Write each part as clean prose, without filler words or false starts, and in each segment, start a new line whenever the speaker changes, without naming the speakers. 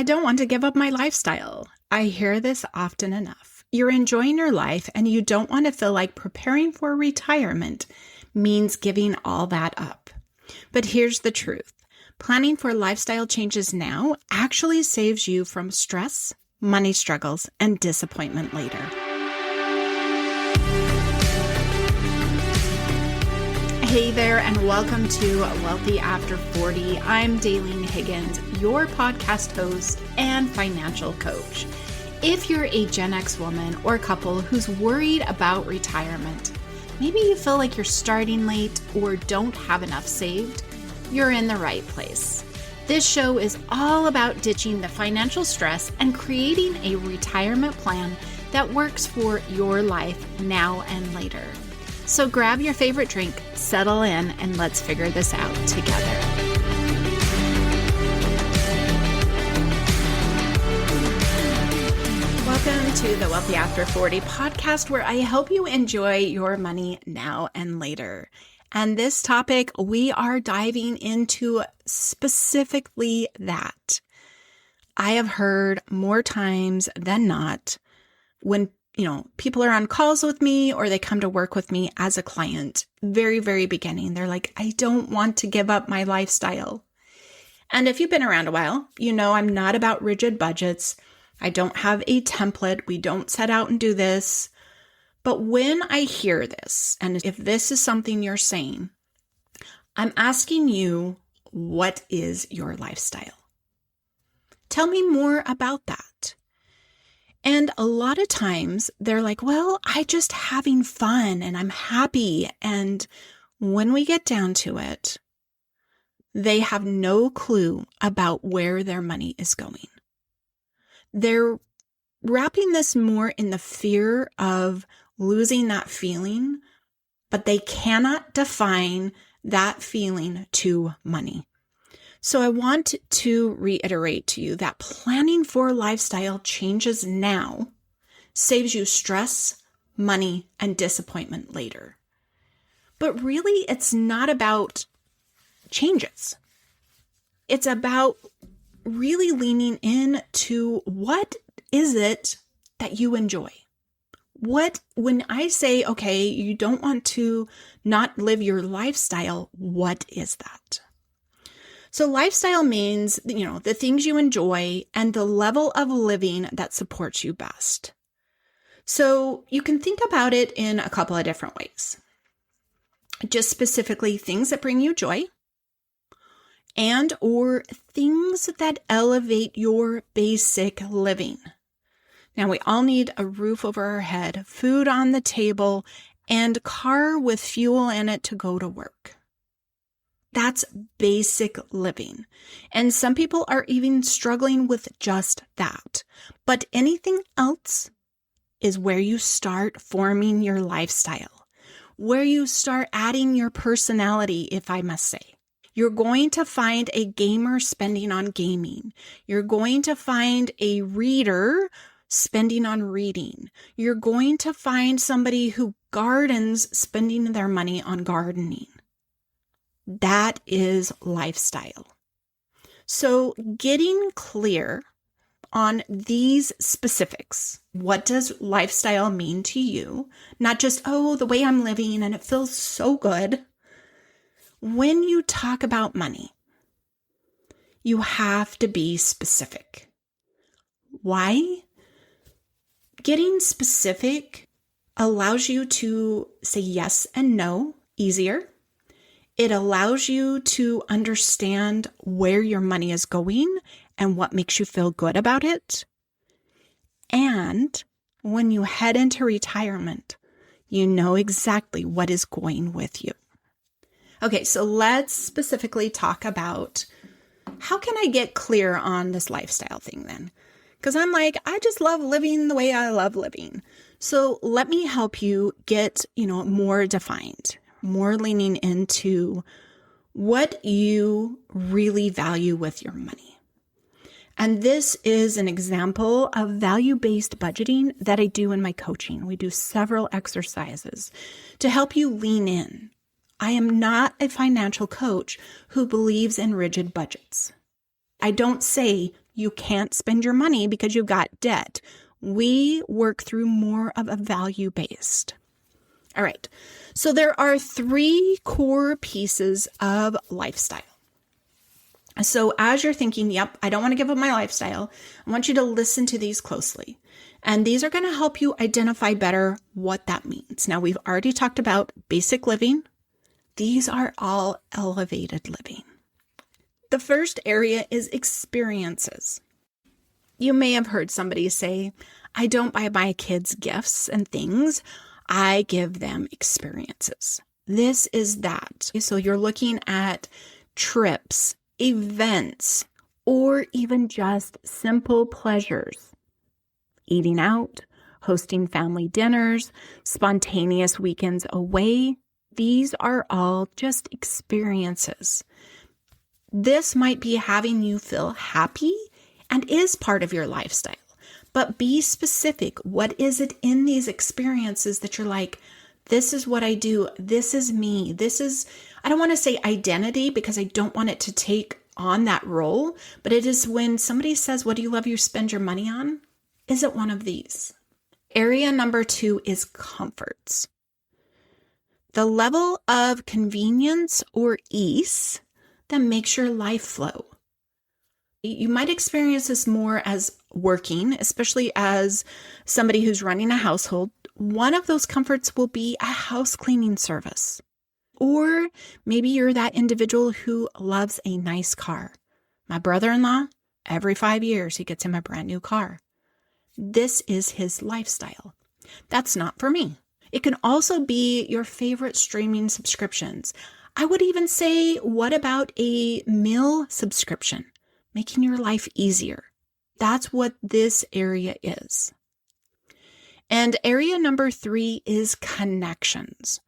I don't want to give up my lifestyle. I hear this often enough. You're enjoying your life and you don't want to feel like preparing for retirement means giving all that up. But here's the truth. Planning for lifestyle changes now actually saves you from stress, money struggles, and disappointment later. Hey there, and welcome to Wealthy After 40. I'm Daylene Higgins, your podcast host and financial coach. If you're a Gen X woman or couple who's worried about retirement, maybe you feel like you're starting late or don't have enough saved, you're in the right place. This show is all about ditching the financial stress and creating a retirement plan that works for your life now and later. So grab your favorite drink, settle in, and let's figure this out together. Welcome to the Wealthy After 40 podcast, where I help you enjoy your money now and later. And this topic, we are diving into specifically that. I have heard more times than not when people are on calls with me or they come to work with me as a client, very, very beginning. They're like, I don't want to give up my lifestyle. And if you've been around a while, you know I'm not about rigid budgets. I don't have a template. We don't set out and do this. But when I hear this, and if this is something you're saying, I'm asking you, what is your lifestyle? Tell me more about that. And a lot of times they're like, well, I just having fun and I'm happy. And when we get down to it, they have no clue about where their money is going. They're wrapping this more in the fear of losing that feeling, but they cannot define that feeling to money. So I want to reiterate to you that planning for lifestyle changes now saves you stress, money, and disappointment later. But really, it's not about changes. It's about really leaning into what is it that you enjoy? When I say, okay, you don't want to not live your lifestyle, what is that? So lifestyle means, the things you enjoy and the level of living that supports you best. So you can think about it in a couple of different ways. Just specifically things that bring you joy and or things that elevate your basic living. Now we all need a roof over our head, food on the table, and car with fuel in it to go to work. That's basic living. And some people are even struggling with just that. But anything else is where you start forming your lifestyle, where you start adding your personality, if I must say. You're going to find a gamer spending on gaming. You're going to find a reader spending on reading. You're going to find somebody who gardens spending their money on gardening. That is lifestyle. So getting clear on these specifics. What does lifestyle mean to you? Not just, the way I'm living and it feels so good. When you talk about money, you have to be specific. Why? Getting specific allows you to say yes and no easier. It allows you to understand where your money is going and what makes you feel good about it. And when you head into retirement, you know exactly what is going with you. Okay, so let's specifically talk about how can I get clear on this lifestyle thing then? Because I'm like, I just love living the way I love living. So let me help you get, more defined, more leaning into what you really value with your money. And this is an example of value-based budgeting that I do in my coaching. We do several exercises to help you lean in. I am not a financial coach who believes in rigid budgets. I don't say you can't spend your money because you've got debt. We work through more of a value-based. All right. So there are 3 core pieces of lifestyle. So as you're thinking, yep, I don't want to give up my lifestyle, I want you to listen to these closely. And these are going to help you identify better what that means. Now, we've already talked about basic living. These are all elevated living. The first area is experiences. You may have heard somebody say, I don't buy my kids gifts and things. I give them experiences. This is that. So you're looking at trips, events, or even just simple pleasures. Eating out, hosting family dinners, spontaneous weekends away. These are all just experiences. This might be having you feel happy and is part of your lifestyle. But be specific. What is it in these experiences that you're like, this is what I do. This is me. This is, I don't want to say identity because I don't want it to take on that role, but it is when somebody says, what do you love you spend your money on? Is it one of these? Area number 2 is comforts. The level of convenience or ease that makes your life flow. You might experience this more as working, especially as somebody who's running a household. One of those comforts will be a house cleaning service. Or maybe you're that individual who loves a nice car. My brother-in-law, every 5 years, he gets him a brand new car. This is his lifestyle. That's not for me. It can also be your favorite streaming subscriptions. I would even say, what about a meal subscription? Making your life easier. That's what this area is. And area number 3 is connections.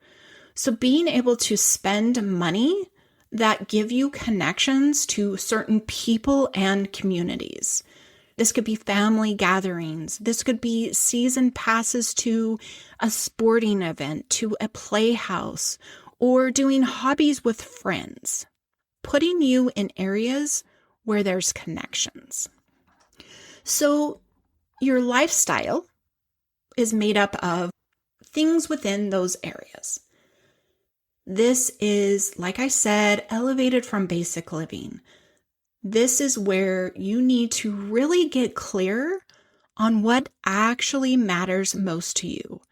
So being able to spend money that give you connections to certain people and communities. This could be family gatherings. This could be season passes to a sporting event, to a playhouse, or doing hobbies with friends. Putting you in areas where there's connections. So your lifestyle is made up of things within those areas. This is, like I said, elevated from basic living. This is where you need to really get clear on what actually matters most to you.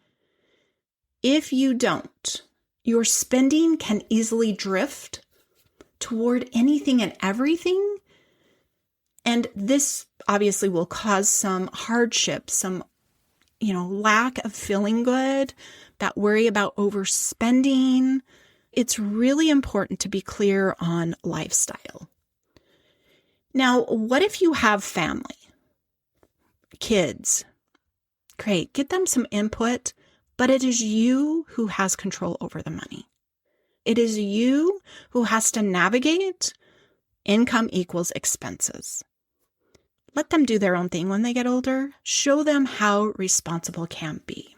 If you don't, your spending can easily drift toward anything and everything. And this obviously will cause some hardship, some, lack of feeling good, that worry about overspending. It's really important to be clear on lifestyle. Now, what if you have family, kids? Great, get them some input, but it is you who has control over the money. It is you who has to navigate income equals expenses. Let them do their own thing when they get older. Show them how responsible can be.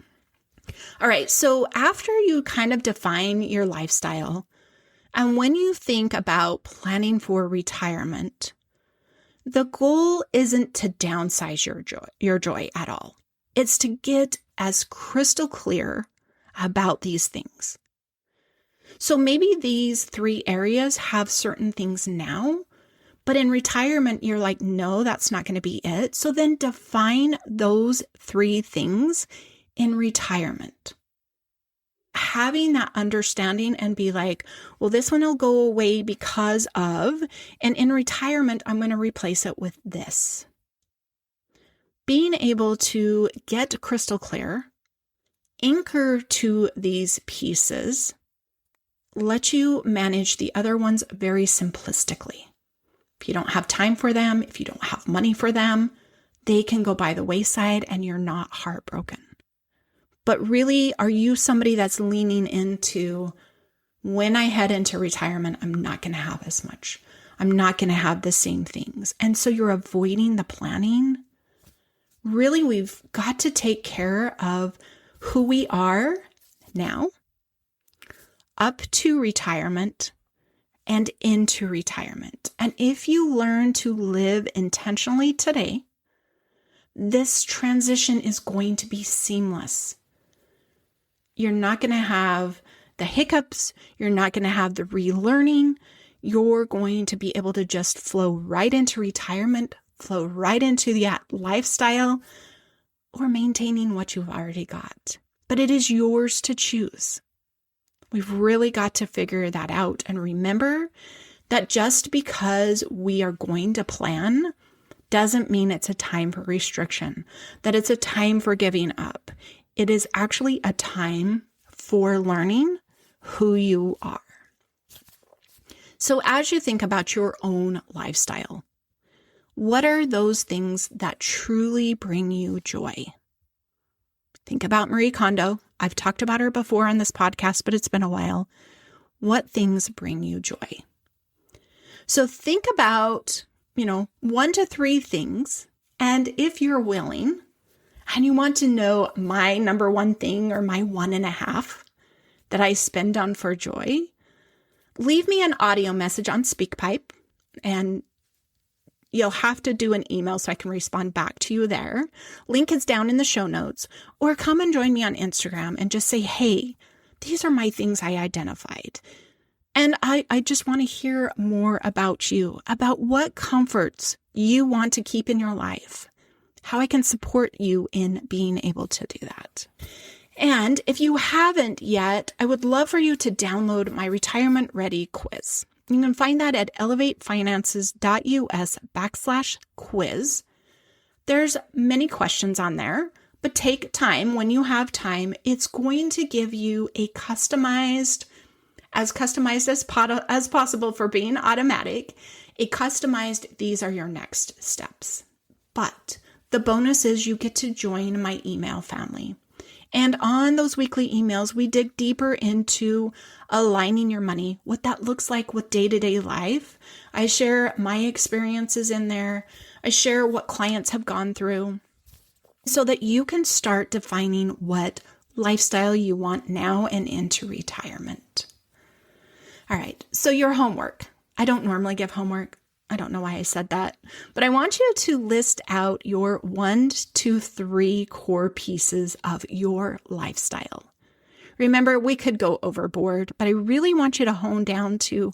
All right, so after you kind of define your lifestyle, and when you think about planning for retirement, the goal isn't to downsize your joy at all. It's to get as crystal clear about these things. So maybe these 3 areas have certain things now, but in retirement, you're like, no, that's not going to be it. So then define those 3 things in retirement. Having that understanding and be like, well, this one will go away because of, and in retirement, I'm going to replace it with this. Being able to get crystal clear, anchor to these pieces, let you manage the other ones very simplistically. If you don't have time for them, if you don't have money for them, they can go by the wayside and you're not heartbroken. But really, are you somebody that's leaning into, when I head into retirement, I'm not going to have as much. I'm not going to have the same things. And so you're avoiding the planning. Really, we've got to take care of who we are now, up to retirement, and into retirement. And if you learn to live intentionally today, this transition is going to be seamless. You're not going to have the hiccups. You're not going to have the relearning. You're going to be able to just flow right into retirement, flow right into that lifestyle, or maintaining what you've already got. But it is yours to choose. We've really got to figure that out and remember that just because we are going to plan doesn't mean it's a time for restriction, that it's a time for giving up. It is actually a time for learning who you are. So as you think about your own lifestyle, what are those things that truly bring you joy? Think about Marie Kondo. I've talked about her before on this podcast, but it's been a while. What things bring you joy? So think about, 1 to 3 things. And if you're willing and you want to know my number one thing or my 1.5 that I spend on for joy, leave me an audio message on SpeakPipe, and you'll have to do an email so I can respond back to you there. Link is down in the show notes, or come and join me on Instagram and just say, hey, these are my things I identified. And I just want to hear more about you, about what comforts you want to keep in your life, how I can support you in being able to do that. And if you haven't yet, I would love for you to download my Retirement Ready quiz. You can find that at elevatefinances.us/quiz. There's many questions on there, but take time. When you have time, it's going to give you a customized as possible for being automatic, these are your next steps. But the bonus is you get to join my email family. And on those weekly emails, we dig deeper into aligning your money, what that looks like with day-to-day life. I share my experiences in there. I share what clients have gone through so that you can start defining what lifestyle you want now and into retirement. All right, so your homework. I don't normally give homework. I don't know why I said that, but I want you to list out your 1 to 3 core pieces of your lifestyle. Remember, we could go overboard, but I really want you to hone down to,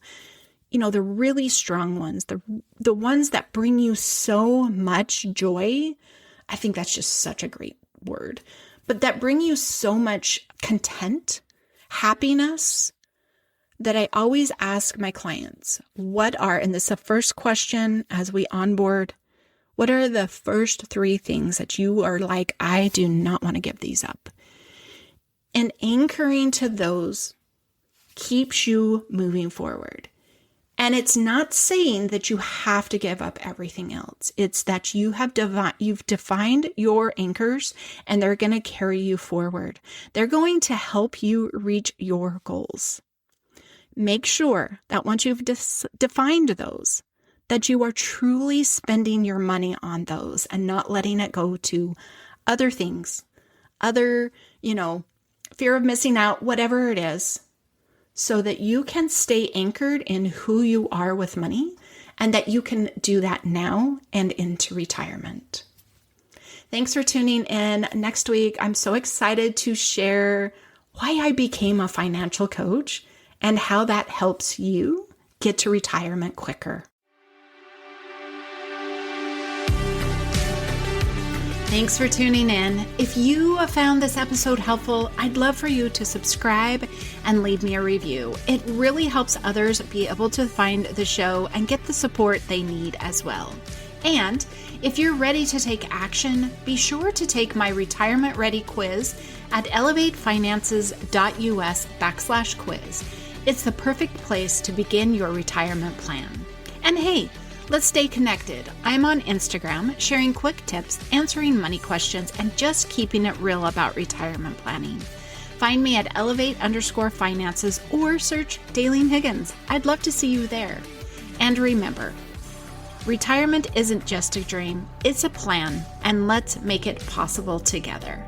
the really strong ones, the ones that bring you so much joy. I think that's just such a great word, but that bring you so much content, happiness, that I always ask my clients, and this is the first question as we onboard, what are the first 3 things that you are like, I do not want to give these up? And anchoring to those keeps you moving forward. And it's not saying that you have to give up everything else. It's that you've defined your anchors and they're going to carry you forward. They're going to help you reach your goals. Make sure that once you've defined those, that you are truly spending your money on those and not letting it go to other things, fear of missing out, whatever it is, so that you can stay anchored in who you are with money and that you can do that now and into retirement. Thanks for tuning in. Next week, I'm so excited to share why I became a financial coach and how that helps you get to retirement quicker. Thanks for tuning in. If you found this episode helpful, I'd love for you to subscribe and leave me a review. It really helps others be able to find the show and get the support they need as well. And if you're ready to take action, be sure to take my Retirement Ready quiz at elevatefinances.us/quiz. It's the perfect place to begin your retirement plan. And hey, let's stay connected. I'm on Instagram, sharing quick tips, answering money questions, and just keeping it real about retirement planning. Find me at elevate_finances or search Daleen Higgins. I'd love to see you there. And remember, retirement isn't just a dream, it's a plan, and let's make it possible together.